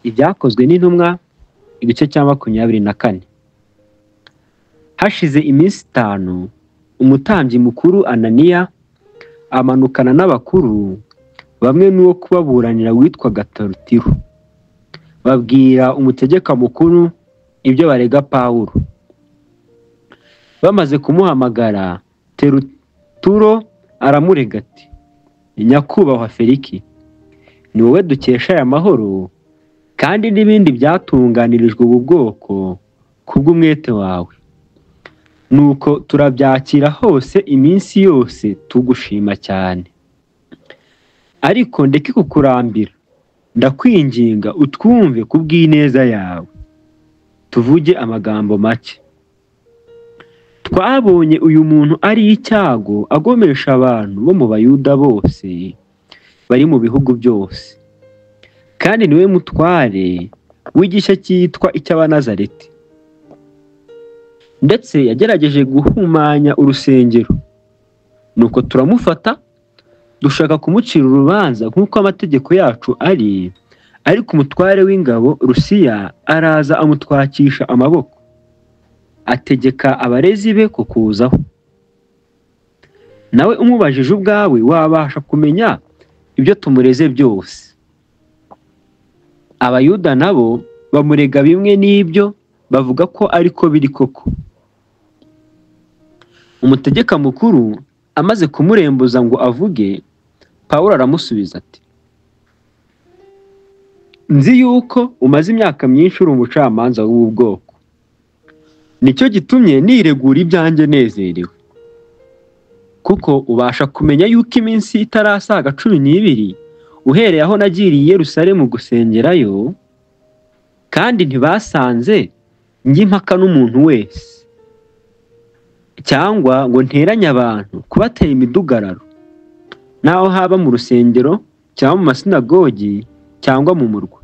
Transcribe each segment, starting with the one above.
Ibyakozwe n'intumwa igice cya 24. Hashize iminsi 5, umutambyi mukuru Ananiya amanukana n'abakuru bamwe n'uwo kubaburanira witwaga Terutiro, babwira umutegeka mukuru ibyo barega Pawulo. Bamaze kumuhamagara, Terutiro aramurega ati, nyakubahwa Feliki, ni wowe dukesha aya mahoro kandi n'ibindi byatunganirijwe ubu bwoko kubw'umwete wawe. Nuko turabyakira hose iminsi yose tugushima cyane. Ariko ndeke kukurambira, ndakwinginga utwumve kubw'ineza yawe. Tuvuge amagambo make. Twabonye uyu muntu ari icyago agomesha abantu bo mu Bayuda bose bari mu bihugu byose, kandi niwe mutware w'igisha cyitwa icy'Abanazareti. Ndetse yagerageje guhumanya urusengero. Nuko turamufata, dushaka kumucira urubanza nk'uko amategeko yacu ari, ariko umutware w'ingabo Rusiya araza amutwakisha amaboko, ategeka abarezi be kukuzaho. Nawe umubajije ubwawe wabasha kumenya ibyo tumureze byose. Abayuda nabo bamurega bimwe n'ibyo, bavuga ko ariko biri koko. Umutegeka mukuru amaze kumurembuza ngo avuge, Pawulo aramusubiza ati, nzi yuko umaze imyaka myinshi uri umucamanza w'ubu bwoko, nicyo gitumye niregura ibyanjye nezerewe. Kuko ubasha kumenya yuko iminsi itarasaga 12 uhereye aho nagiriye i Yerusalemu gusengerayo, kandi ntibasanze njye impaka n'umuntu wese, cyangwa ngo nteranye abantu kubatera imidugararo, naho haba mu rusengero cyangwa mu masinagogi cyangwa mu murwa.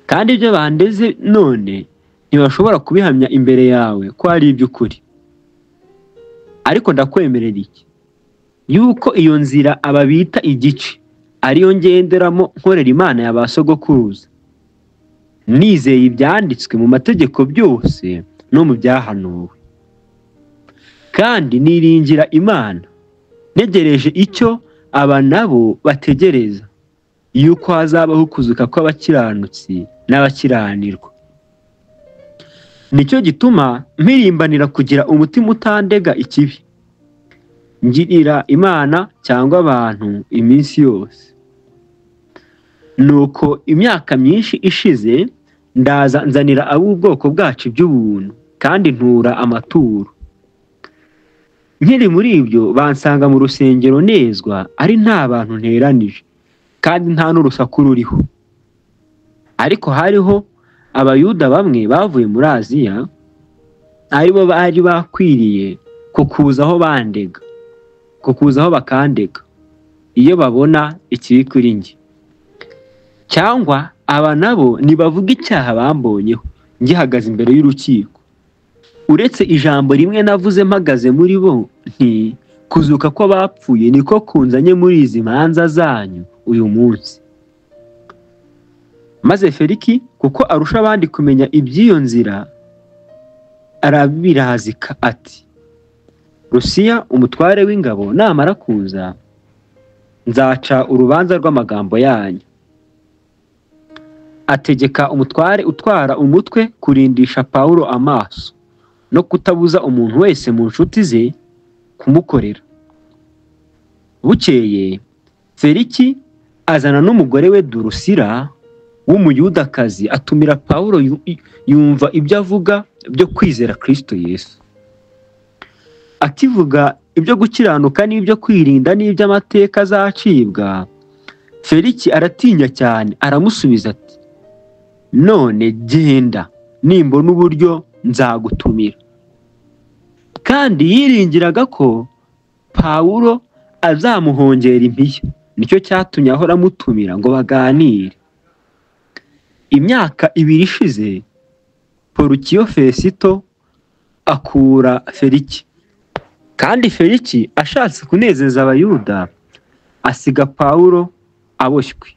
Kandi ibyo bandeze none ntibashobora kubihamya imbere yawe ko ari iby'ukuri. Ariko ndakwemerera iki, yuko iyo nzira aba bita igice ariyo ngenderamo nkorera Imana ya ba sogokuruza, nizeye ibyanditswe mu mategeko byose no mu byahanuwe. Kandi niringira Imana, negereje icyo aba nabo bategereza, yuko hazabaho kuzuka kw'abakiranutsi n'abakiranirwa. Nicyo gituma mpirimbanira kugira umutima utandega ikibi, ngirira Imana cyangwa abantu iminsi yose. Nuko imyaka myinshi ishize, ndaza nzanira ab'ubwoko bwacu iby'ubuntu, kandi ntura amaturo. Nkiri muri ibyo bansanga mu rusengero nezwa, ari nta bantu nteranije, kandi nta n'urusaku ruriho. Ariko hariho Abayuda bamwe bavuye muri Aziya, aribo bari bakwiriye kukuzaho bakandega iyo babona ikibi kuri njye. Cyangwa aba nabo nibavuga icyaha bambonyeho ngihagaze imbere y'urukiko, uretse ijambo rimwe navuze mpagaze muri bo, nti kuzuka kw'abapfuye niko kunzanye muri izi manza zanyu uyu munsi. Maze Feliki, kuko arusha abandi kumenya iby'iyo nzira, arabirazika ati, Rusiya umutware w'ingabo namara kuza, nzaca urubanza rw'amagambo yanyu. Ategeka umutware utwara umutwe kurindisha Pawulo amaso, no kutabuza umuntu wese mu nshuti ze kumukorera. Bukeye Feliki azana n'umugore we Durusira w'umuyudakazi, atumira Pawulo yumva ibyo avuga byo kwizera Kristo Yesu. Akivuga ibyo gukiranuka n'ibyo kwirinda n'iby'amateka azacibwa, Feliki aratinya cyane, aramusubiza ati, none genda, nimbona uburyo nzagutumira. Kandi yiringiraga ko Pawulo azamuhongera impiya, nicyo cyatumye ahora amutumira ngo baganire. Imyaka 2 ishize, Porukiyo Fesito akura Feliki, kandi Feliki ashatse kunezeza Abayuda, asiga Pawulo aboshywe.